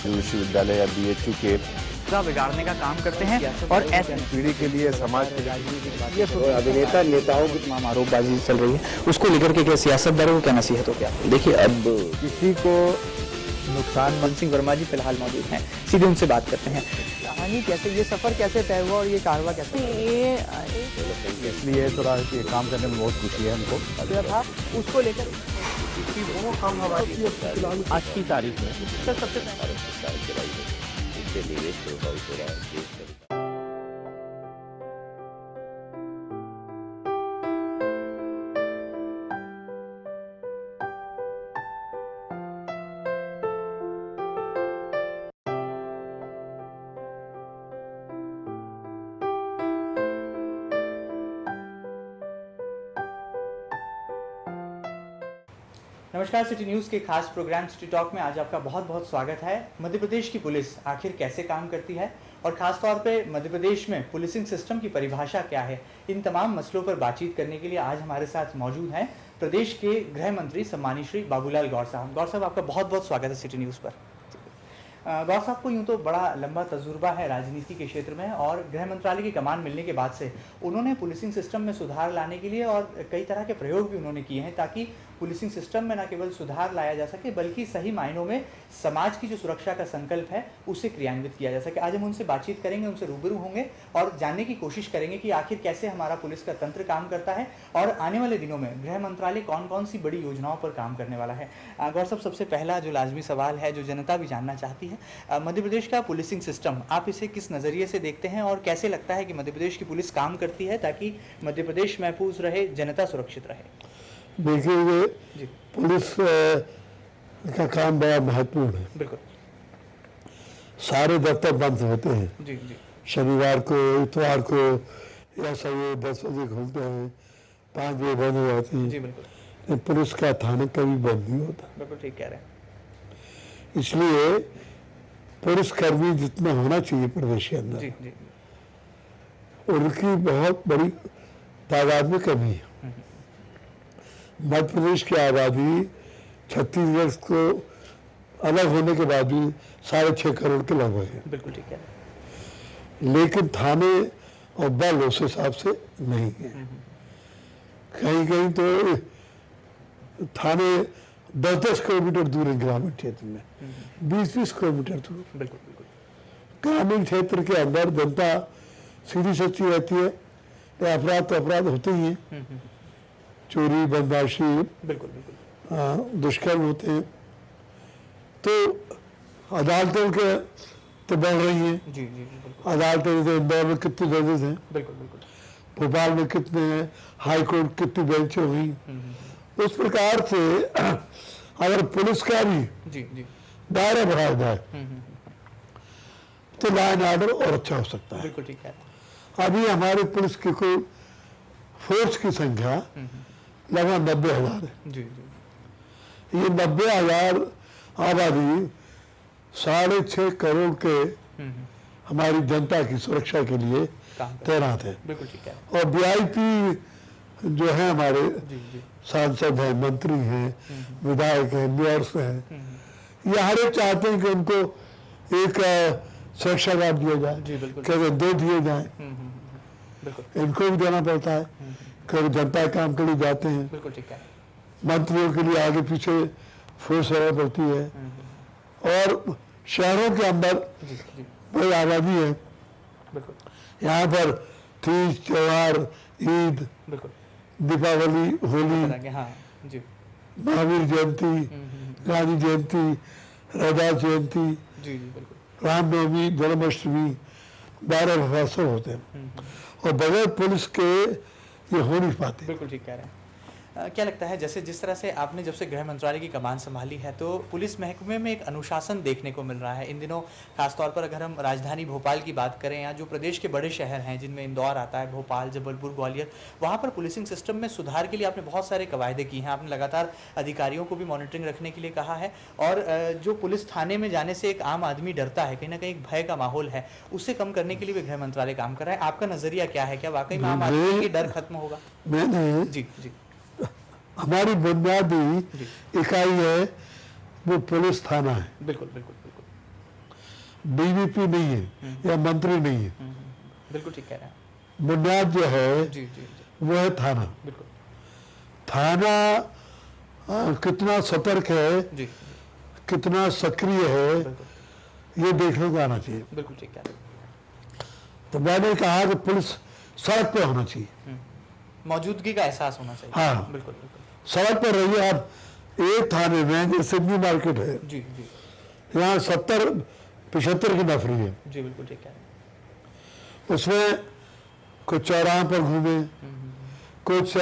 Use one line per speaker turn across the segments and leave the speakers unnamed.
विश्वविद्यालय या BHU के
बिगाड़ने का काम करते हैं और ऐसे
पीढ़ी के लिए, समाज के लिए
ये अभिनेता नेताओं की तमाम आरोपबाजी चल रही है, उसको लेकर के क्या सियासतदारों को क्या नसीहत हो? क्या देखिए, अब
किसी को नुकसान
मन सिंह वर्मा जी फिलहाल मौजूद हैं, सीधे उनसे बात करते हैं। कहानी कैसे, ये सफर कैसे तय हुआ और ये कारवा कैसे?
इसलिए थोड़ा ये काम करने में बहुत खुशी है हमको।
था उसको लेकर वो हम हमारी
आज की तारीख में
सबसे नमस्कार, सिटी न्यूज़ के खास प्रोग्राम सिटी टॉक में आज आपका बहुत बहुत स्वागत है। मध्य प्रदेश की पुलिस आखिर कैसे काम करती है और खास तौर पे मध्य प्रदेश में पुलिसिंग सिस्टम की परिभाषा क्या है, इन तमाम मसलों पर बातचीत करने के लिए आज हमारे साथ मौजूद हैं प्रदेश के गृह मंत्री सम्मानित श्री बाबूलाल गौर साहब। गौर साहब, आपका बहुत बहुत स्वागत है सिटी न्यूज़ पर। गौर साहब को यूँ तो बड़ा लंबा तजुर्बा है राजनीति के क्षेत्र में और गृह मंत्रालय की कमान मिलने के बाद से उन्होंने पुलिसिंग सिस्टम में सुधार लाने के लिए और कई तरह के प्रयोग भी उन्होंने किए हैं ताकि पुलिसिंग सिस्टम में न केवल सुधार लाया जा सके बल्कि सही मायनों में समाज की जो सुरक्षा का संकल्प है उसे क्रियान्वित किया जा सके। आज हम उनसे बातचीत करेंगे, उनसे रूबरू होंगे और जानने की कोशिश करेंगे कि आखिर कैसे हमारा पुलिस का तंत्र काम करता है और आने वाले दिनों में गृह मंत्रालय कौन कौन सी बड़ी योजनाओं पर काम करने वाला है। गौर साहब, सबसे पहला जो लाजमी सवाल है, जो जनता भी जानना चाहती है, मध्य प्रदेश का पुलिसिंग सिस्टम आप इसे किस नज़रिए से देखते हैं और कैसे लगता है कि मध्य प्रदेश की पुलिस काम करती है ताकि मध्य प्रदेश महफूज रहे, जनता सुरक्षित रहे?
देखिए, ये पुलिस का काम बड़ा महत्वपूर्ण है।
बिल्कुल।
सारे दफ्तर बंद होते हैं
जी जी।
शनिवार को, इतवार को या सवेरे 10 बजे खुलते हैं, 5 बजे बंद हो जाती है।
जी बिल्कुल।
पुलिस का थाना कभी बंद नहीं होता।
बिल्कुल ठीक कह रहे हैं।
इसलिए पुलिसकर्मी जितना होना चाहिए प्रदेश के अंदर,
जी जी,
उनकी बहुत बड़ी तादाद में कमी है। मध्य प्रदेश की आबादी छत्तीसगढ़ को अलग होने के बाद भी 6.5 करोड़ के लगभग है।
बिल्कुल ठीक है।
लेकिन थाने और बल उस हिसाब से नहीं है। कहीं कहीं तो थाने 10-10 किलोमीटर दूर है ग्रामीण क्षेत्र में, 20-20 किलोमीटर दूर।
बिल्कुल बिल्कुल।
ग्रामीण क्षेत्र के अंदर जनता सीधी सच्ची रहती है, अपराध तो अपराध होते ही हैं, चोरी, बदमाशी,
बिल्कुल बिल्कुल,
दुष्कर्म होते हैं, तो अदालतों के तो बढ़ रही हैं।
जी जी बिल्कुल।
अदालतें जैसे इंदौर में कितने जजेस हैं,
बिल्कुल बिल्कुल,
भोपाल में कितने हैं, हाई कोर्ट कितनी बेंचें हुई। उस प्रकार से अगर पुलिस का भी
जी जी
दायरा बढ़ाया जाए तो लॉ एंड ऑर्डर और अच्छा हो सकता है।
बिल्कुल ठीक है।
अभी हमारे पुलिस की कुल फोर्स की संख्या लगभग 90,000 है।
जी जी।
ये 90,000 आबादी 6.5 करोड़ के हमारी जनता की सुरक्षा के लिए तैनात है।
बिल्कुल ठीक है।
और VIP जो है हमारे
जी जी,
सांसद हैं, मंत्री हैं, विधायक हैं, मेयर्स हैं, ये हर एक चाहते हैं कि उनको एक सुरक्षा गार्ड दिया जाए।
जी बिल्कुल।
कहते 2 दिए जाए,
बिल्कुल।
इनको भी देना पड़ता है, कभी जनता काम के लिए जाते हैं।
बिल्कुल ठीक है।
मंत्रियों के लिए आगे पीछे फोर्स रहना पड़ती है। और शहरों के अंदर
जी जी,
बड़ी आबादी है,
बिल्कुल
यहाँ पर तीज, त्योहार, ईद,
बिल्कुल,
दीपावली, होली,
हाँ जी,
महावीर जयंती, गांधी जयंती, रविदास जयंती,
जी जी बिल्कुल,
रामनवमी, जन्माष्टमी, 12 महोत्सव होते हैं और बगैर पुलिस के ये हो नहीं पाते।
बिल्कुल ठीक कह रहे हैं। क्या लगता है, जैसे जिस तरह से आपने जब से गृह मंत्रालय की कमान संभाली है तो पुलिस महकमे में एक अनुशासन देखने को मिल रहा है इन दिनों, खासतौर पर अगर हम राजधानी भोपाल की बात करें या जो प्रदेश के बड़े शहर हैं जिनमें इंदौर आता है, भोपाल, जबलपुर, ग्वालियर, वहाँ पर पुलिसिंग सिस्टम में सुधार के लिए आपने बहुत सारे कवायदे की हैं। आपने लगातार अधिकारियों को भी मॉनिटरिंग रखने के लिए कहा है और जो पुलिस थाने में जाने से एक आम आदमी डरता है, कहीं ना कहीं एक भय का माहौल है, उससे कम करने के लिए भी गृह मंत्रालय काम कर रहा है। आपका नजरिया क्या है, क्या वाकई में आम आदमी की डर खत्म होगा?
मैंने
जी जी,
हमारी बुनियादी इकाई है वो पुलिस थाना है।
बिल्कुल बिल्कुल बिल्कुल,
डीवीपी नहीं है या मंत्री नहीं है।
बिल्कुल ठीक कह रहे हैं।
बुनियाद जो है
जी जी जी
वो है थाना।
बिल्कुल
थाना कितना सतर्क है,
जी
कितना सक्रिय है,
बिल्कुल
ये देखने को आना चाहिए।
बिल्कुल ठीक कह रहे हैं।
तो मैंने कहा कि पुलिस सड़क पे होना चाहिए।
मौजूदगी का एहसास होना चाहिए।
हाँ।
बिल्कुल बिल्कुल
सड़क पर रहिए आप। एक थाने में जैसे सिडनी मार्केट है,
जी जी
यहाँ 70-75 की नफरी है।
जी बिल्कुल ठीक कह रहे हैं।
उसमें कुछ चौराहे पर घूमे, कुछ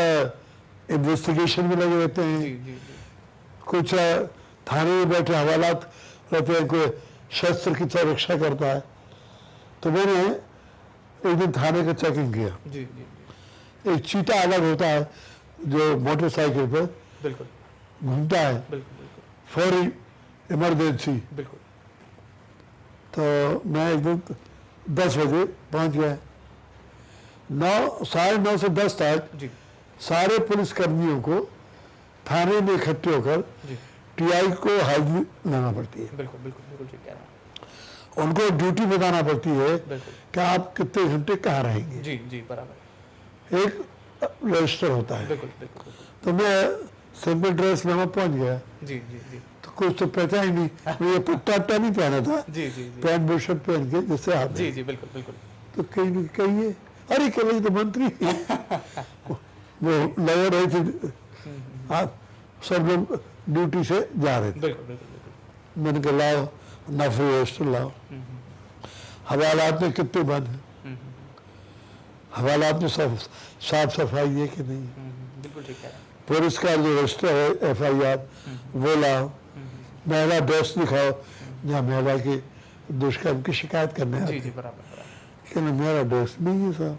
इन्वेस्टिगेशन में लगे रहते हैं,
जी जी जी
कुछ थाने में बैठे हवालात रहते हैं, कोई शस्त्र की सुरक्षा करता है। तो मैंने एक दिन थाने का चेकिंग किया।
जी जी
एक चीता अलग होता है जो मोटरसाइकिल पर
बिल्कुल
घूमता है,
बिल्कुल बिल्कुल
फौरी इमरजेंसी।
बिल्कुल
तो मैं एक दिन 10 बजे पहुंच गया। 9, 9:30 से 10 तक
जी
सारे पुलिस कर्मियों को थाने में इकट्ठे होकर
जी
टीआई को हाजिरी लाना पड़ती है।
बिल्कुल बिल्कुल बिल्कुल ठीक कह रहे हैं।
उनको ड्यूटी बताना पड़ती है
बिल्कुल
कि आप कितने घंटे कहाँ रहेंगे।
जी जी बराबर
एक रजिस्टर होता है।
बिल्कुल बिल्कुल बिल्कुल
तो मैं सिंपल ड्रेस में वहाँ पहुंच गया।
जी जी जी
तो कुछ तो पहचान ही नहीं, मैं ये पट्टा नहीं पहना था,
जी जी जी
पैंट बुशर्ट पहन के जैसे आते
जी
हैं।
जी बिल्कुल बिल्कुल
तो कहिए अरे कल तो मंत्री वो लगे रहे थे, आप सब लोग ड्यूटी से जा रहे थे।
बिल्कुल बिल्कुल बिल्कुल
मैंने कहा लाओ नफरी रजिस्टर लाओ। हवालात में कितने बंद हैं, हवालात में सब साफ सफाई है कि नहीं,
बिल्कुल ठीक कह रहे हैं।
पुलिस का जो रजिस्टर है FIR वो लाओ, महिला ड्रेस दिखाओ जहाँ महिला की दुष्कर्म की शिकायत करने आते
जी
हैं।
जी बराबर बराबर
कहना मेरा ड्रेस नहीं है साहब।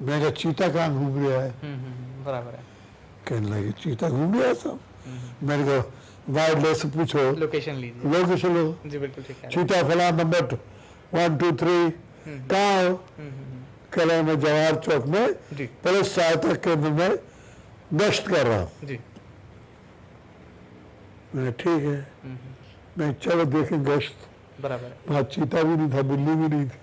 मैं कहा चीता कहाँ घूम रहा है,
बराबर है।
कहने लगे चीता घूम रहा है साहब। मैंने कहा वाइल्ड लाइफ से पूछो,
लोकेशन लीजिए।
लोग चलो
जी बिल्कुल ठीक कह रहे
चीता फला नंबर 1 2 3 कहाँ हो। कह रहे मैं जवाहर चौक में
हैं। जी
पुलिस सहायता केंद्र में गश्त कर रहा हूँ।
जी
मैंने ठीक है, मैं चलो देखें गश्त।
बराबर है।
वहाँ चीता भी नहीं था, बिल्ली भी नहीं थी।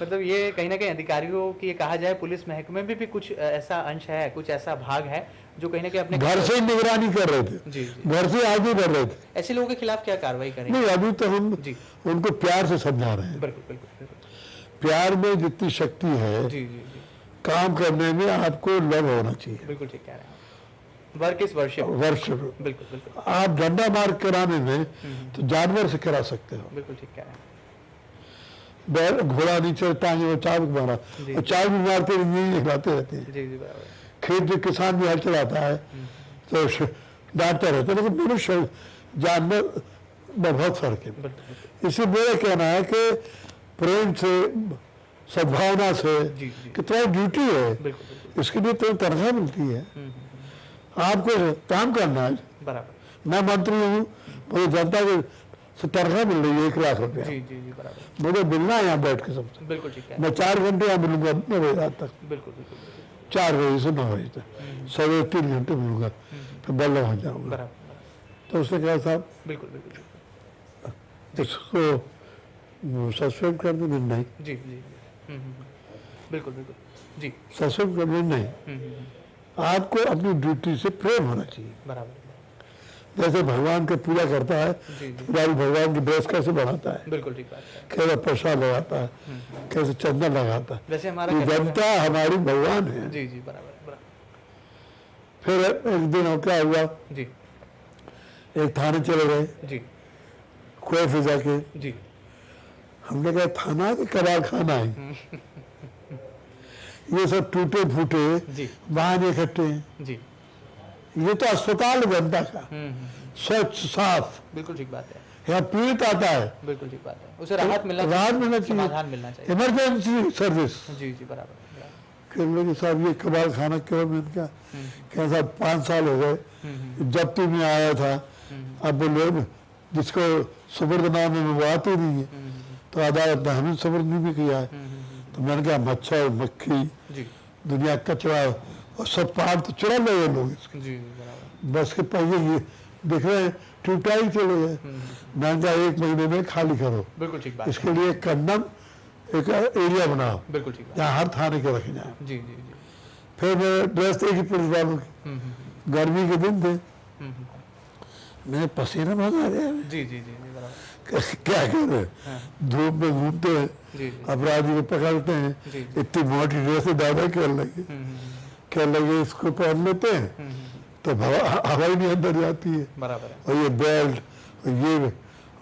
मतलब ये कहीं ना कहीं अधिकारियों की ये कहा जाए पुलिस महकमे में भी कुछ ऐसा अंश है, कुछ ऐसा भाग है जो कहीं ना कहीं अपने
घर से ही निगरानी कर रहे थे,
जी जी
घर से आगे बढ़ रहे थे।
ऐसे लोगों के खिलाफ क्या कार्रवाई करेंगे?
नहीं अभी तो हम
जी
उनको प्यार से समझा रहे हैं।
बिल्कुल बिल्कुल बिल्कुल
प्यार में जितनी शक्ति है,
जी जी जी
काम करने में आपको लव होना चाहिए।
बिल्कुल ठीक कह रहे हैं। Work is worship.
वर्ष
बिल्कुल बिल्कुल
आप डंडा मार कराने में तो जानवर से करा सकते हो।
बिल्कुल ठीक कह रहे हैं।
बैल घोड़ा नीचे टांगे वो चाबुक मारा,
जी।
और चाबुक मारते यही हिलाते रहते हैं।
जी जी बराबर है।
खेत में किसान भी हल चलाता है तो डांटता रहता है, लेकिन मनुष्य जानवर में बहुत फर्क है।
बिल्कुल बिल्कुल
इसलिए मेरा कहना है कि प्रेम से, सद्भावना से,
जी जी
कि तुम्हारी ड्यूटी है,
बिल्कुल बिल्कुल
इसके लिए तुम्हें तनख्वाह मिलती है, आपको काम करना है।
बराबर।
मैं मंत्री हूँ, मुझे जनता के से तनख्वाह मिल रही है 1 लाख रुपया,
जी जी जी बराबर।
मुझे मिलना है यहाँ बैठ के सबसे।
बिल्कुल ठीक है।
मैं 4 घंटे यहाँ मिलूंगा 9 बजे रात तक,
बिल्कुल बिल्कुल बिल्कुल
4 बजे से 9 बजे तक, सवेरे 3 घंटे मिलूंगा, फिर बल्ला हो जाऊंगा।
बराबर बराबर।
तो उसने कहा साहब
बिल्कुल बिल्कुल बिल्कुल।
इसको सस्पेंड कर दो। नहीं,
जी जी बिल्कुल बिल्कुल जी
सस्पेंड कर दो नहीं, आपको अपनी ड्यूटी से प्रेम होना चाहिए।
बराबर
जैसे भगवान की पूजा करता है,
जी जी
पुजारी भगवान की ड्रेस कैसे बनाता है,
बिल्कुल ठीक बात है।
कैसे प्रसाद लगाता है, कैसे चंदन लगाता है।
वैसे हमारा
ये
कर्तव्य
जनता हमारी भगवान है।
है। जी जी बराबर बराबर।
फिर एक दिन और क्या हुआ,
जी
एक थाने चले गए
जी
कोई फिजा के।
जी
हमने कहा थाना के कबाड़ खाना है, ये सब टूटे फूटे
जी
वाहन इकट्ठे हैं।
जी
ये तो अस्पताल है जनता का, स्वच्छ साफ।
बिल्कुल ठीक बात है।
यहाँ पीड़ित आता है,
बिल्कुल ठीक बात है। उसे राहत मिलना
राहत मिलना चाहिए,
समाधान मिलना चाहिए।
Emergency service.
जी जी बराबर बराबर।
कहने लगे साहब ये कबाड़ खाना क्यों, मैंने कहा क्या साहब 5 साल हो गए जब्ती में आया था, अब वो लोग जिसको सुबर्दनामे में वो आते नहीं है, तो अदालत ने हमें सुबर्द भी किया है। तो मैंने कहा मच्छर मक्खी
जी
दुनिया कचरा और सब पार तो चुरा ले लोग इसके,
जी बराबर।
बस के पहिए ये देख रहे हैं टूटा ही चले गए। महंगा 1 महीने में खाली करो,
बिल्कुल ठीक बात
इसके लिए कंडम एक एरिया बनाओ
बिल्कुल ठीक बात
जहाँ हर थाने के रखे जाए।
जी जी जी
फिर मैं ड्रेस देखी पुलिस वालों की, गर्मी के दिन थे, मैं पसीना बहा रहे हैं,
जी जी जी जी बराबर
क्या कर रहे हैं, धूप में घूमते हैं,
जी जी
अपराधी को पकड़ते हैं,
जी।
इतनी मोटी ड्रेस दादा क्या लगे इसको पहन लेते हैं तो हवा ही नहीं अंदर जाती है।
बराबर है
और ये बेल्ट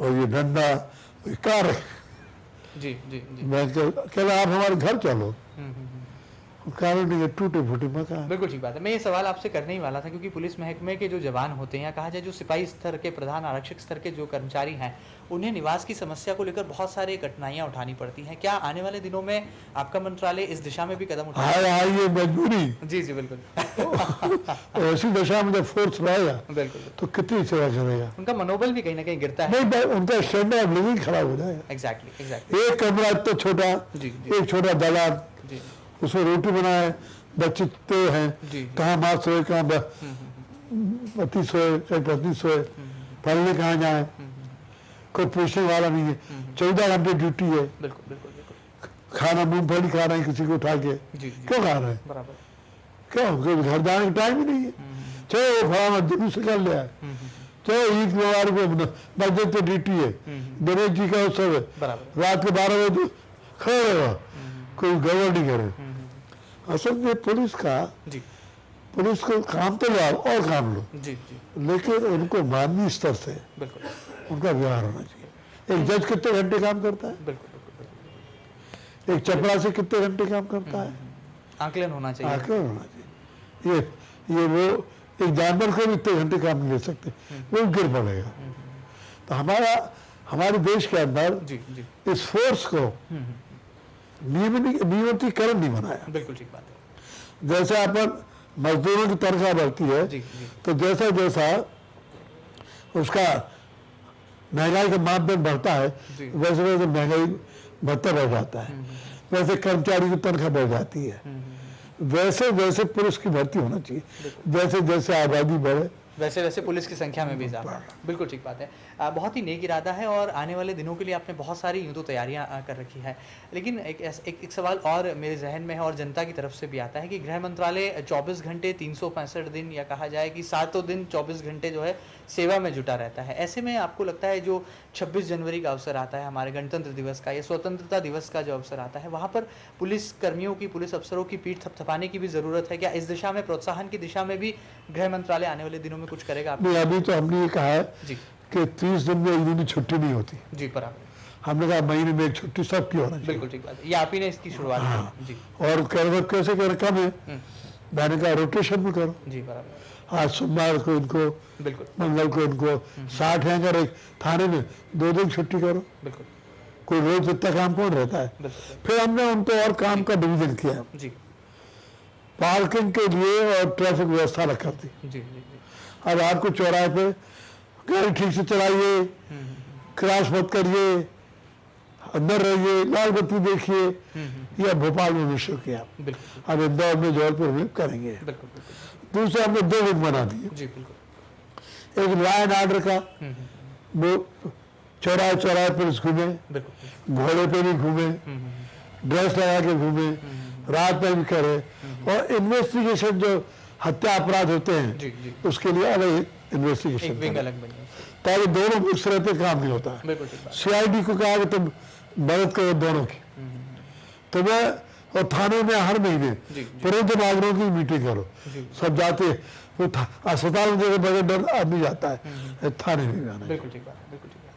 और ये डंडा कार है।
जी जी जी
मैं कहला आप हमारे घर चलो, कारण नहीं है, टूटे फूटे मकान।
बिल्कुल ठीक बात है। मैं ये सवाल आपसे करने ही वाला था क्योंकि पुलिस महकमे के जो जवान होते हैं या कहा जाए जो सिपाही स्तर के प्रधान आरक्षक स्तर के जो कर्मचारी हैं उन्हें निवास की समस्या को लेकर बहुत सारी कठिनाइयां उठानी पड़ती हैं। क्या आने वाले दिनों में आपका मंत्रालय इस दिशा में भी कदम उठाएगा?
हाँ ये मजबूरी।
जी जी बिल्कुल
ऐसी दशा में जब फोर्स रहेगा
बिल्कुल
तो कितनी सेवा करेगा।
उनका मनोबल भी कहीं ना कहीं गिरता है।
नहीं, उनका स्टैंडर्ड ऑफ लिविंग खराब हो जाएगा।
एग्जैक्टली
एक कमरा इतना छोटा,
जी जी
एक छोटा दलान,
जी
उसमें रोटी बनाए, बच्चे तो हैं,
जी।
कहाँ माँ सोए, कहाँ पति सोए, चाहे पत्नी सोए, पढ़ने कहाँ जाए, कोई पूछने वाला नहीं है। 14 घंटे ड्यूटी है,
बिल्कुल बिल्कुल बिल्कुल
खाना मूंगफली खा रहे हैं किसी को उठा के,
जी जी
क्यों खा रहे हैं,
बराबर
क्यों, क्योंकि घर जाने का टाइम ही नहीं है। चाहे वो फलाना दिन से कर लिया है, चाहे ईद त्योहार को मस्जिद तो ड्यूटी है, गणेश जी का उत्सव है,
बराबर
रात के 12 बजे तो खड़े रहेगा, कोई गड़बड़ नहीं करे। असल में पुलिस को काम तो लो और काम लो,
जी जी
लेकिन उनको मानवीय स्तर से
बिल्कुल
उनका व्यवहार होना चाहिए। एक जज कितने घंटे काम करता है,
बिल्कुल बिल्कुल
एक चपरासी कितने घंटे काम करता है,
आकलन होना चाहिए।
आकलन होना चाहिए। ये वो एक जानवर को भी इतने घंटे काम नहीं ले सकते, वो गिर पड़ेगा। तो हमारे देश के अंदर
जी जी
इस फोर्स को नियमितीकरण नहीं बनाया।
बिल्कुल ठीक बात है।
जैसे अपन मजदूरों की तनख्वाह बढ़ती है,
जी जी
तो जैसा जैसा उसका महंगाई का मापदंड बढ़ता है,
जी।
वैसे वैसे महंगाई बढ़ता बढ़ जाता है, वैसे कर्मचारी की तनख्वाह बढ़ जाती है, वैसे वैसे पुलिस की भर्ती होना चाहिए। जैसे जैसे आबादी बढ़े
वैसे वैसे पुलिस की संख्या में भी इजाफा। बिल्कुल ठीक बात है। बहुत ही नेक इरादा है और आने वाले दिनों के लिए आपने बहुत सारी यूँ तो तैयारियां कर रखी है। लेकिन एक सवाल और मेरे जहन में है और जनता की तरफ से भी आता है कि गृह मंत्रालय 24 घंटे 365 दिन या कहा जाए कि 7 दिन 24 घंटे जो है सेवा में जुटा रहता है। ऐसे में आपको लगता है जो 26 जनवरी का अवसर आता है, हमारे गणतंत्र दिवस का या स्वतंत्रता दिवस का जो अवसर आता है, वहाँ पर पुलिस कर्मियों की, पुलिस अफसरों की पीठ थपथपाने की भी ज़रूरत है क्या? इस दिशा में, प्रोत्साहन की दिशा में भी गृह मंत्रालय आने वाले दिनों में कुछ करेगा?
नहीं, अभी तो हमने ये कहा है
जी
कि 30 दिन में एक दिन की छुट्टी नहीं होती।
जी बराबर,
हमने कहा महीने में एक छुट्टी सबकी होना चाहिए।
बिल्कुल ठीक बात है। ये आप ही ने इसकी शुरुआत की। जी
और कैसे कर कम है, मैंने कहा रोटेशन भी करो।
जी बराबर,
आज सोमवार को इनको,
बिल्कुल
मंगल को इनको, 60 है अगर एक थाने में 2 दिन छुट्टी करो।
बिल्कुल
कोई रोज इतना काम कौन रहता है।
बिल्कुल
फिर हमने उनको और काम का डिवीजन किया,
जी
पार्किंग के लिए और ट्रैफिक व्यवस्था रखा थी।
जी जी
अब आपको चौराहे पे गाड़ी ठीक से चलाइए, क्रॉस मत करिए, अंदर रहिए, लाल बत्ती देखिए। यह भोपाल में विश्व किया,
बिल्कुल
अब इंदौर में, जबलपुर में करेंगे।
बिल्कुल
दूसरे हमने 2 दिन बना दिए,
जी बिल्कुल
एक लॉ एंड ऑर्डर का, वो चौराहे चौराहे पुलिस घूमे,
बिल्कुल
घोड़े पे भी घूमे, ड्रेस लगा के घूमे, रात में भी करे, और इन्वेस्टिगेशन जो हत्या अपराध होते हैं
जी जी
उसके लिए अलग
एक
इन्वेस्टिगेशन
विंग अलग बनी है।
ताकि दोनों मिक्स रहते काम नहीं होता है।
बिल्कुल ठीक बात।
सीआईडी को कहा कि तुम मदद करो दोनों की, तो मैं और थाने में हर महीने
जी,
प्रबंध नागरिकों की मीटिंग करो,
जी।
सब जाते हैं। वो अस्पताल में जगह बगैर डर आदमी जाता है, थाने में भी आना है।
बिल्कुल ठीक बात है, बिल्कुल ठीक बात है।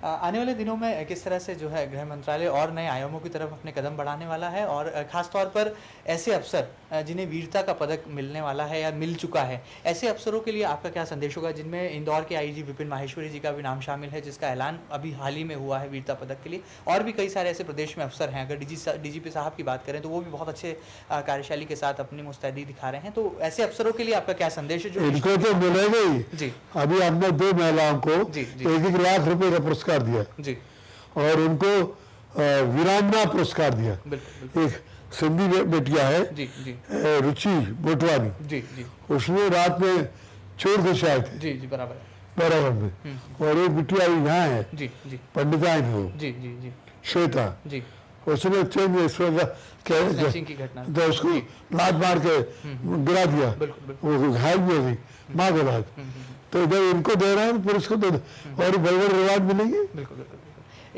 आने वाले दिनों में किस तरह से जो है गृह मंत्रालय और नए आयामों की तरफ अपने कदम बढ़ाने वाला है और खास तौर पर ऐसे अफसर जिन्हें वीरता का पदक मिलने वाला है या मिल चुका है, ऐसे अफसरों के लिए आपका क्या संदेश होगा? जिनमें इंदौर के आईजी विपिन माहेश्वरी जी का भी नाम शामिल है, जिसका ऐलान अभी हाल ही में हुआ है वीरता पदक के लिए, और भी कई सारे ऐसे प्रदेश में अफसर हैं। अगर डीजीपी साहब की बात करें तो वो भी बहुत अच्छे कार्यशैली के साथ अपनी मुस्तैदी दिखा रहे हैं। तो ऐसे अफसरों के लिए आपका क्या संदेश है? जो
इनको तो मिलेगा ही।
जी
अभी हमने 2 महिलाओं को
जी, जी।
1-1 लाख रुपए का पुरस्कार दिया
जी
और उनको वीरांगना पुरस्कार दिया।
बिल्कुल
एक सिंधी बेटिया है,
जी जी
रुचि मोटवानी,
जी जी
उसने रात में चोर घुस आए थे,
जी जी बराबर है।
बराबर में, और एक बिटिया यहाँ है
जी जी
पंडिताइन हो
जी जी जी
श्वेता,
जी
उसने चेंज
स्नैचिंग की घटना
तो उसको लात मार के गिरा दिया,
बिल्कुल बिल्कुल
वो घायल भी हो गई माँ के बाद। तो जब इनको दे रहे हैं पुलिस को तो और बड़े बड़े रिवार्ड मिलेंगे।
बिल्कुल बिल्कुल बिल्कुल।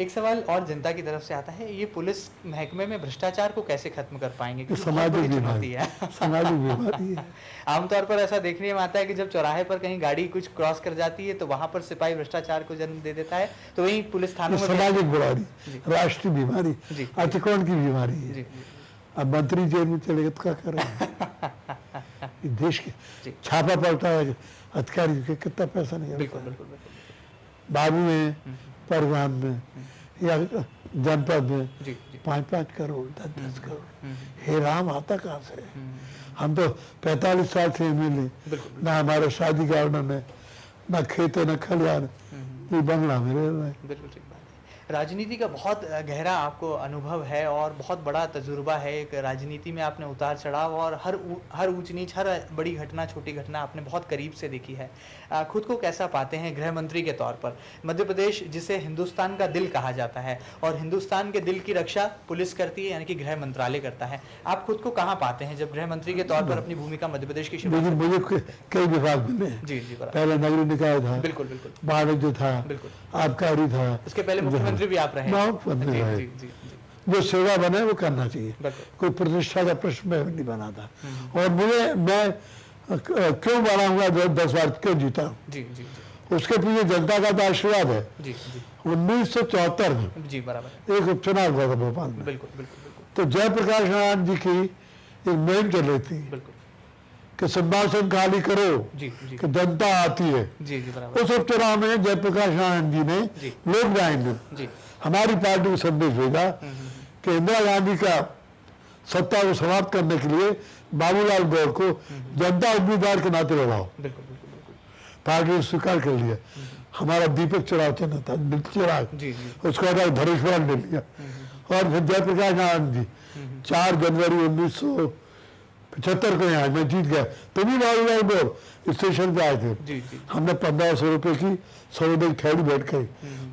एक सवाल और जनता की तरफ से आता है, ये पुलिस महकमे में भ्रष्टाचार को कैसे खत्म कर पाएंगे, क्योंकि बहुत
सामाजिक
बड़ी
बीमारी
चुनौती है।
सामाजिक बीमारी है।
आमतौर पर ऐसा देखने में आता है कि जब चौराहे पर कहीं गाड़ी कुछ क्रॉस कर जाती है तो वहां पर सिपाही भ्रष्टाचार को जन्म दे देता है, तो वहीं पुलिस थानों में
सामाजिक बीमारी, राष्ट्रीय बीमारी,
जी।
अतिक्रमण की बीमारी है।
जी
अब मंत्री जेल में चले गए तो क्या कर रहे हैं? देश के
जी।
छापा पलटा है अधिकारी के, कितना पैसा नहीं
बिल्कुल
है
बिल्कुल बिल्कुल
बाबू में, परिवहन में या जनपद में
जी जी
5-5 करोड़ 10-10 करोड़। हे राम, आता कहाँ से? हम तो 45 साल से एमएलए,
बिल्कुल
ना हमारे शादी गार्डन है, ना खेत है, ना खलिहान, ये बंगला में रह रहे हैं।
बिल्कुल ठीक बात है। राजनीति का बहुत गहरा आपको अनुभव है और बहुत बड़ा तजुर्बा है। एक राजनीति में आपने उतार चढ़ाव और हर ऊंच नीच, हर बड़ी घटना छोटी घटना आपने बहुत करीब से देखी है। खुद को कैसा पाते हैं गृह मंत्री के तौर पर? मध्य प्रदेश जिसे हिंदुस्तान का दिल कहा जाता है और हिंदुस्तान के दिल की रक्षा पुलिस करती है, यानी कि गृह मंत्रालय करता है। आप खुद को कहाँ पाते हैं जब गृह मंत्री के तौर पर अपनी भूमिका मध्य प्रदेश की शुरुआत?
मुझे कई विभाग मिले हैं।
जी जी बराबर।
पहले नगरीय निकाय था,
बिल्कुल बिल्कुल
वाणिज्य था,
बिल्कुल।
आबकारी था,
उसके पहले मुख्यमंत्री भी आप रहे हैं।
बहुत मंत्री
जी
रहे।
जी जी जी
जो सेवा बने वो करना चाहिए,
बिल्कुल।
कोई प्रतिष्ठा का प्रश्न में नहीं बना था। और मैं क्यों बना हुआ 10 बार क्यों जीता हूँ,
जी जी जी
उसके पीछे जनता का तो आशीर्वाद है।
जी जी
1974 में
जी बराबर।
एक उपचुनाव हुआ था भोपाल में,
बिल्कुल बिल्कुल बिल्कुल
तो जयप्रकाश नारायण जी की एक मुहिम चल रही थी
बिल्कुल
कि सिंहासन खाली करो
जी जी
कि जनता आती है।
जी जी बराबर।
उस उपचुनाव में जयप्रकाश नारायण जी ने
जी।
लोक न्याय में
जी
हमारी पार्टी को संदेश भेजा कि इंदिरा गांधी का सत्ता को समाप्त करने के लिए बाबूलाल गौर को जनता उम्मीदवार के नाते लगाओ।
बिल्कुल बिल्कुल बिल्कुल
पार्टी ने स्वीकार कर लिया। हमारा दीपक चिराग चिन्ह था, चिराग,
जी जी
उसको हटा धनुष्मान ले लिया। और फिर जयप्रकाश नारायण जी 4 जनवरी 1975 को यहाँ मैं जीत गया, तभी बाबूलाल गौर स्टेशन पे आए थे।
जी जी
हमने 1500 रुपए की 100 रुपए की थैली बैठ गई।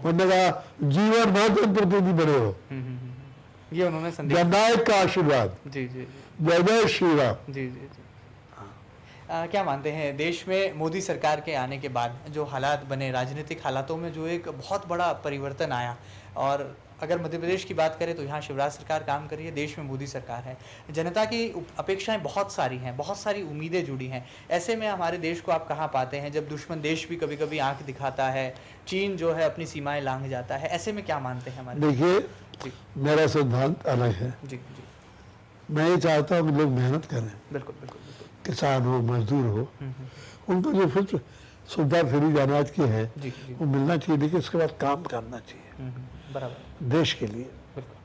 उन्होंने कहा जीवन भर तुम प्रतिनिधि बने हो,
ये उन्होंने संदेश।
जननायक का आशीर्वाद,
जी जी
जय जय श्री राम।
जी जी जी क्या मानते हैं देश में मोदी सरकार के आने के बाद जो हालात बने, राजनीतिक हालातों में जो एक बहुत बड़ा परिवर्तन आया, और अगर मध्य प्रदेश की बात करें तो यहाँ शिवराज सरकार काम कर रही है, देश में मोदी सरकार है, जनता की अपेक्षाएं बहुत सारी हैं, बहुत सारी उम्मीदें जुड़ी हैं। ऐसे में हमारे देश को आप कहाँ पाते हैं जब दुश्मन देश भी कभी कभी आंख दिखाता है, चीन जो है अपनी सीमाएं लांघ जाता है, ऐसे में क्या मानते हैं हमारे?
देखिए,
जी
मेरा सिद्धांत अलग है।
जी जी
मैं ये चाहता हूँ कि लोग मेहनत करें,
बिल्कुल बिल्कुल बिल्कुल।
किसान हो, मजदूर हो, उनको जो फिर सुविधा फ्री अनाज की है
जी जी
वो मिलना चाहिए, लेकिन उसके बाद काम करना चाहिए
बराबर।
देश के लिए।
बिल्कुल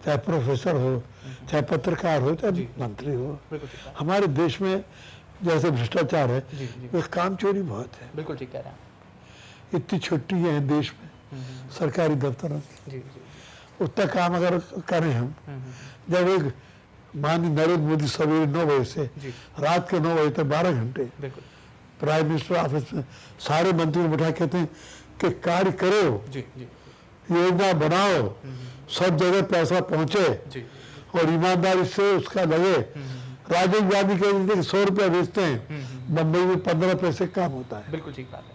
चाहे प्रोफेसर हो, चाहे पत्रकार हो, चाहे
जी।
मंत्री हो।
बिल्कुल ठीक है।
हमारे देश में जैसे भ्रष्टाचार है,
जी जी
वो काम चोरी बहुत है।
बिल्कुल ठीक कह रहे हैं
इतनी छुट्टियां हैं देश में सरकारी दफ्तरों की,
आप। जी जी
उतना काम अगर करें हम, जब एक माननीय नरेंद्र मोदी सवेरे 9 बजे से
जी
रात के 9 बजे तक 12 घंटे
बिल्कुल
प्राइम मिनिस्टर ऑफिस में सारे मंत्रियों को बैठा कहते हैं कि कार्य करो,
जी जी
योजना बनाओ, सब जगह पैसा पहुंचे
जी
और ईमानदारी से उसका लगे। राजीव गांधी कहते थे कि 100 रुपया बेचते हैं, बम्बई में 15 पैसे काम होता है।
बिल्कुल ठीक बात है।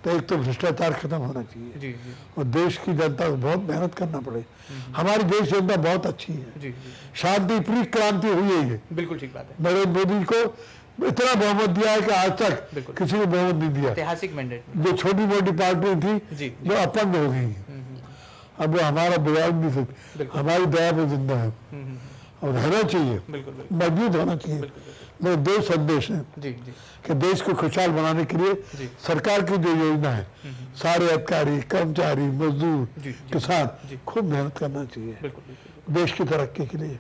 तो एक तो भ्रष्टाचार खत्म होना चाहिए
जी जी
और देश की जनता को बहुत मेहनत करना पड़े। हमारी देश जनता बहुत अच्छी है,
जी जी
शांति प्रिय क्रांति हुई है।
बिल्कुल ठीक बात है।
नरेंद्र मोदी को इतना बहुमत दिया है कि आज तक
बिल्कुल।
किसी को बहुमत नहीं दिया।
ऐतिहासिक मैंडेट।
जो छोटी मोटी पार्टी थी
जी
जो अपंग हो गई, अब वो हमारा बिगाड़ नहीं सकती,
बिल्कुल।
हमारी दया पर जिंदा है और रहना चाहिए,
बिल्कुल बिल्कुल
मजबूत होना चाहिए।
बिल्कुल
मेरे 2 संदेश हैं
जी जी
कि देश को खुशहाल बनाने के लिए
जी।
सरकार की जो योजना है, सारे अधिकारी, कर्मचारी, मजदूर,
जी, जी,
किसान
जी।
खूब मेहनत करना चाहिए
बिल्कुल बिल्कुल
देश की तरक्की के लिए,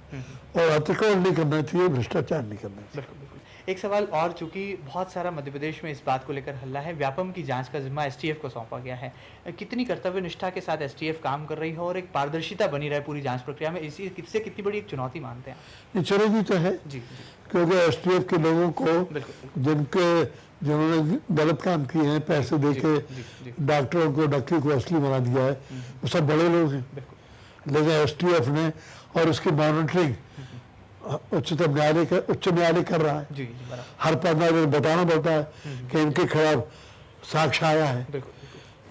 और अतिक्रमण नहीं करना चाहिए, भ्रष्टाचार नहीं करना चाहिए।
बिल्कुल बिल्कुल। एक सवाल और, चूंकि बहुत सारा मध्य प्रदेश में इस बात को लेकर हल्ला है, व्यापम की जांच का जिम्मा एसटीएफ को सौंपा गया है। कितनी कर्तव्य निष्ठा के साथ एसटीएफ काम कर रही है और एक पारदर्शिता बनी रहे पूरी जांच प्रक्रिया में, इससे कितनी बड़ी एक चुनौती मानते हैं?
ये चुनौती तो है,
जी जी
क्योंकि एसटीएफ के लोगों को
बिल्कुल
जिनके जिन्होंने गलत काम किए हैं, पैसे दे के डॉक्टरों को डॉक्टरी को असली बना दिया है, वो सब बड़े लोग हैं। लेकिन एसटीएफ ने और उसकी मॉनिटरिंग उच्च न्यायालय कर रहा है। हर 15 दिन बताना पड़ता है कि इनके खिलाफ साक्ष्य आया है।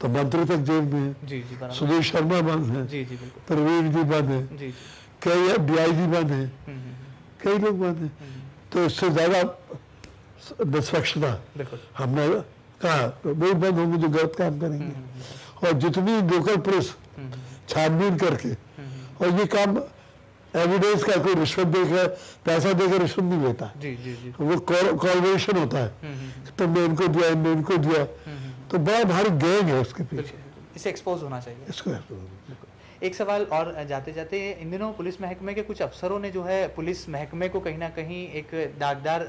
तो मंत्री तक जेल में है, सुधीर शर्मा बंद है, प्रवीण जी बंद है, कई डीआईजी बंद है, कई लोग बंद हैं। तो इससे ज्यादा निष्पक्षता हमने कहा तो वही बंद होंगे जो गलत काम करेंगे। और जितनी लोकल पुलिस छानबीन करके, और ये काम एविडेंस का, कोई रिश्वत देकर पैसा देकर रिश्वत नहीं लेता, वो कॉलबरेशन होता है, तुमने इनको दिया, इनको दिया, तो बड़ा भारी गैंग है उसके पीछे।
इसे एक्सपोज होना चाहिए।
इसको
एक सवाल और जाते जाते, इन दिनों पुलिस महकमे के कुछ अफसरों ने जो है पुलिस महकमे को कहीं ना कहीं एक दागदार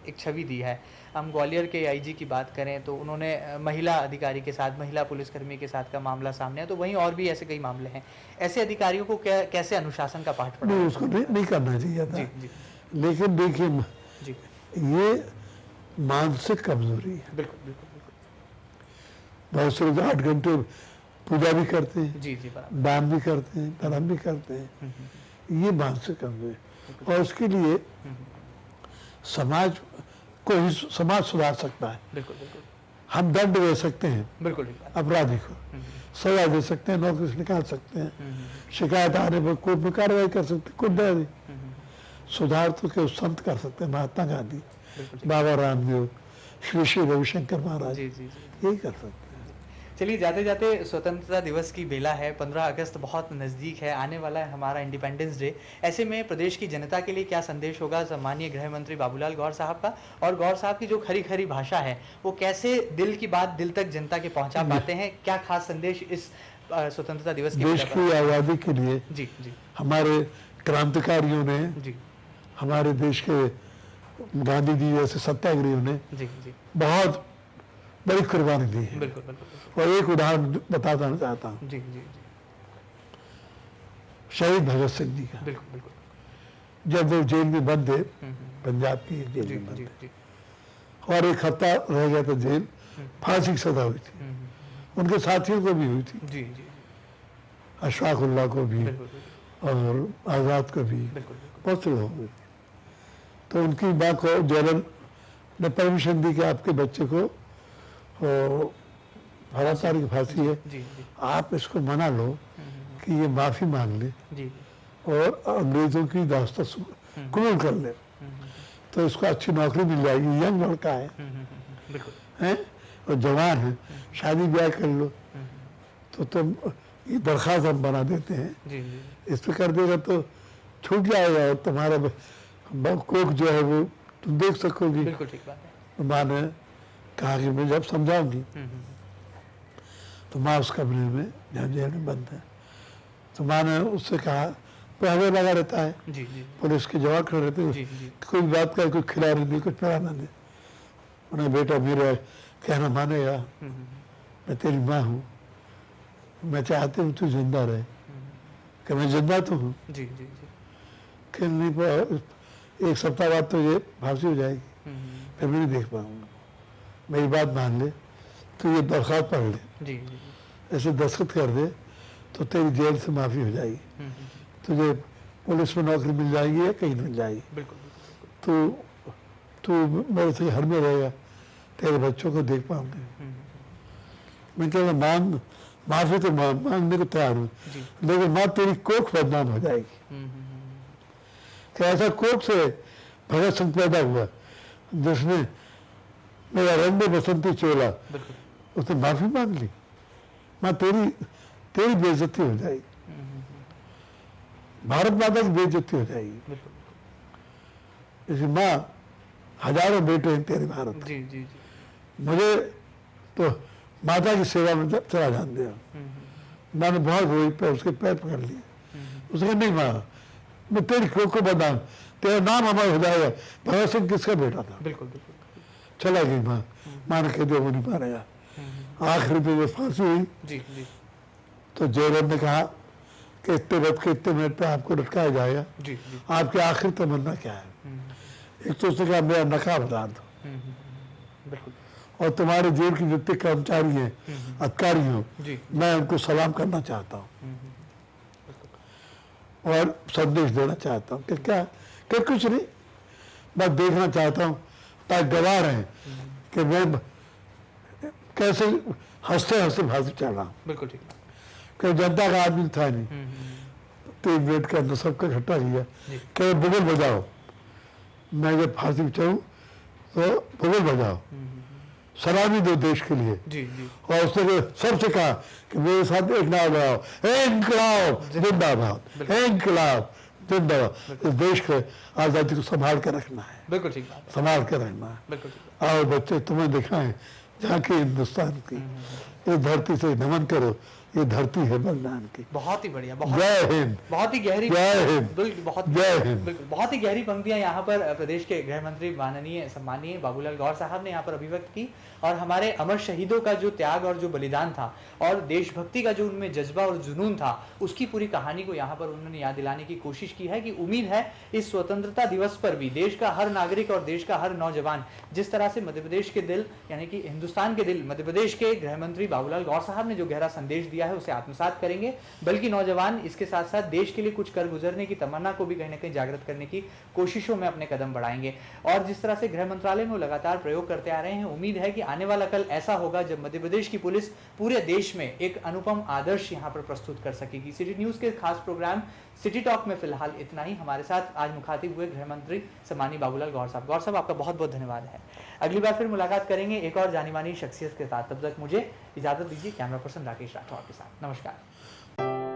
एक छवि दी है। हम ग्वालियर के आईजी की बात करें तो उन्होंने महिला अधिकारी के साथ, महिला पुलिसकर्मी के साथ का मामला सामने है, तो वहीं और भी ऐसे कई मामले हैं। ऐसे अधिकारियों को कैसे अनुशासन का पाठ पढ़ाना?
उसको नहीं करना चाहिए था। लेकिन देखिए, ये मानसिक कमजोरी है।
बिल्कुल।
बहुत से लोग 8 घंटे पूजा भी करते हैं, दान भी करते हैं, धर्म भी करते हैं, ये मानसिक कमजोरी। और उसके लिए समाज को ही समाज सुधार सकता है। हम दंड दे सकते हैं अपराधी को, सजा दे सकते हैं, नौकरी से निकाल सकते हैं, शिकायत आने पर कोर्ट में कार्रवाई कर सकते हैं, कुछ नहीं। सुधार तो केवल संत कर सकते हैं, महात्मा गांधी, बाबा रामदेव, श्री रविशंकर महाराज, यही कर सकते हैं।
चलिए, जाते जाते स्वतंत्रता दिवस की बेला है, 15 अगस्त बहुत नज़दीक है, आने वाला है हमारा इंडिपेंडेंस डे। ऐसे में प्रदेश की जनता के लिए क्या संदेश होगा सम्मानीय गृह मंत्री बाबूलाल गौर साहब का? और गौर साहब की जो खरी खरी भाषा है, वो कैसे दिल की बात दिल तक जनता के पहुंचा पाते हैं? क्या खास संदेश इस स्वतंत्रता दिवस के
देश की आज़ादी के लिए हमारे क्रांतिकारियों ने, हमारे देश के गांधी जी जैसे सत्याग्रहियों ने बहुत बड़ी कुर्बानी दी है। और एक उदाहरण बताना चाहता हूँ, शहीद भगत सिंह जी का। जब वो जेल में बंद थे, पंजाब की जेल में बंद थे, और 1 हफ्ता रह गया था जेल, फांसी की सजा हुई थी, उनके साथियों को भी हुई थी, अशफाक उल्लाह को भी और आज़ाद को भी, बहुत से लोग हुए। तो उनकी माँ को जेलर ने परमिशन दी कि आपके बच्चे को 18 तारीख फांसी है, आप इसको मना लो कि ये माफ़ी मांग ले और अंग्रेज़ों की दास्तां कबूल कर ले, तो इसको अच्छी नौकरी मिल जाएगी। यंग लड़का है, हैं, और जवान है, शादी ब्याह कर लो, तो तुम ये दरख्वास्त हम बना देते हैं, इस पर कर देगा तो छूट जाएगा, और तुम्हारा कोख जो है वो तुम देख सकोगी। माँ ने कहा कि मैं जब समझाऊंगी, तो माँ उस कमरे में जहाँ जेल में बंद है, तो माँ ने उससे कहा, पहले लगा रहता है, पुलिस के जवाब खड़े रहते हैं, कोई बात का कोई खिलाड़ी नहीं, कुछ पिलाना नहीं। उन्हें बेटा मेरा कहना मानेगा, मैं तेरी माँ हूँ, मैं चाहती हूँ तू जिंदा रहे। कि मैं जिंदा तो हूँ, कि नहीं, 1 सप्ताह बाद तो ये फांसी हो जाएगी, फिर मैं नहीं देख पाऊंगा, मेरी बात मान ले, तो ये दरख्वास्त पढ़ ले, ऐसे दस्तखत कर दे, तो तेरी जेल से माफ़ी हो जाएगी, तुझे पुलिस में नौकरी मिल जाएगी या कहीं मिल जाएगी, तू मेरे से घर में रहेगा, तेरे बच्चों को देख पाऊंगे। मैं कह रहा माफ़ी तो मांगने को तैयार हूँ, लेकिन माँ तेरी कोख बदनाम हो जाएगी। कि ऐसा कोख से भगत सिंह पैदा हुआ जिसने मेरा रंग बसंती चोला, उसने माफी मांग ली, माँ तेरी बेइज्जती हो जाएगी, भारत माता की बेइज्जती हो जाएगी। इसी माँ, हजारों बेटे हैं तेरे भारत, मुझे तो माता की सेवा में चला जान दिया। मैंने बहुत रोई पे उसके पैर पकड़ लिए, उसने नहीं माँ, मैं तेरी कोख को बदनाम, तेरा नाम अमर हो जाएगा, भगत सिंह किसका बेटा था। चला गई माँ ने कह दिया वो नहीं मारेगा। आखिरी पे जब फांसी हुई, तो जेलर ने कहा कि इतने वक्त के इतने मिनट पे आपको लटकाया जाएगा, आपकी आखिरी तमन्ना क्या है? एक तो उसने कहा मेरा नकाब उतार दो, और तुम्हारे जेल के जितने कर्मचारी हैं, अधिकारी हो,
जी।
मैं उनको सलाम करना चाहता हूँ और संदेश देना चाहता हूँ कि क्या कि कुछ नहीं, बस देखना चाहता हूँ ताकि गवाह रहें कि मैं कैसे हंसते हंसते फांसी चढ़ रहा हूँ।
बिल्कुल ठीक।
कि जनता का आदमी था नहीं, 3 मिनट के अंदर सबका इकट्ठा किया कि बुगल बजाओ, मैं जब फांसी पे चढ़ूं तो बुगल बजाओ, सलामी दो देश के लिए।
जी जी।
और उसने सबसे कहा कि मेरे साथ एक नारा लगाओ, इनकलाब जिंदाबाद, इनकलाब जिंदाबाद। इस देश के आज़ादी को संभाल कर रखना है,
बिल्कुल ठीक बात है।
संभाल कर रखना है।
बिल्कुल ठीक।
आओ बच्चे, तुम्हें दिखाएं जहाँ की हिंदुस्तान की, इस धरती से नमन करो, ये धरती है बलिदान की।
बहुत ही बढ़िया, बहुत
जय हिंद,
बहुत ही गहरी,
जय हिंद,
बिल्कुल बहुत
जय हिंद।
बिल्कुल बहुत ही गहरी पंक्तियां यहाँ पर प्रदेश के गृह मंत्री माननीय सम्मानीय बाबूलाल गौर साहब ने यहाँ पर अभिव्यक्त की और हमारे अमर शहीदों का जो त्याग और जो बलिदान था और देशभक्ति का जो उनमें जज्बा और जुनून था, उसकी पूरी कहानी को यहाँ पर उन्होंने याद दिलाने की कोशिश की है कि उम्मीद है इस स्वतंत्रता दिवस पर भी देश का हर नागरिक और देश का हर नौजवान जिस तरह से मध्य प्रदेश के दिल यानी कि हिंदुस्तान के दिल मध्य प्रदेश के गृह मंत्री बाबूलाल गौर साहब ने जो गहरा संदेश दिया है उसे आत्मसात करेंगे, बल्कि नौजवान इसके साथ साथ देश के लिए कुछ कर गुजरने की तमन्ना को भी कहीं ना कहीं जागृत करने की कोशिशों में अपने कदम बढ़ाएंगे। और जिस तरह से गृह मंत्रालय में लगातार प्रयोग करते आ रहे हैं, उम्मीद है कि आने वाला कल ऐसा होगा जब मध्य प्रदेश की पुलिस पूरे देश में एक अनुपम आदर्श यहाँ पर प्रस्तुत कर सकेगी। सिटी न्यूज के खास प्रोग्राम सिटी टॉक में फिलहाल इतना ही। हमारे साथ आज मुखातिब हुए गृह मंत्री सम्मानीय बाबूलाल गौर साहब। गौर साहब, आपका बहुत बहुत धन्यवाद है। अगली बार फिर मुलाकात करेंगे एक और जानी मानी शख्सियत के साथ। तब तक मुझे इजाजत दीजिए कैमरा पर्सन राकेश राठौर के साथ। नमस्कार।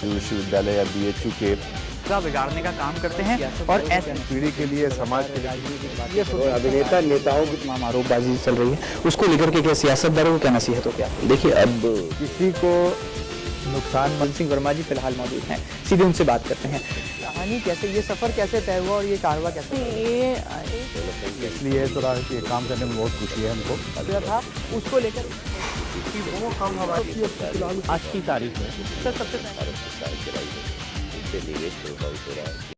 विश्वविद्यालय या BHU के
बिगाड़ने का काम करते हैं और ऐसे
पीढ़ी के लिए, समाज के लिए
ये तो अभिनेता नेताओं की तमाम आरोपबाजी चल रही है, उसको लेकर के क्या सियासतदानों को क्या नसीहत हो? क्या देखिए, अब
किसी को नुकसान
मन सिंह वर्मा जी फिलहाल मौजूद हैं, सीधे उनसे बात करते हैं।
कहानी कैसे, ये सफर कैसे तय हुआ और ये कारवा कैसे
इसलिए थोड़ा ये काम करने में बहुत खुशी है हमको
था उसको लेकर वो हम हमारी
आज की तारीख में।
सबसे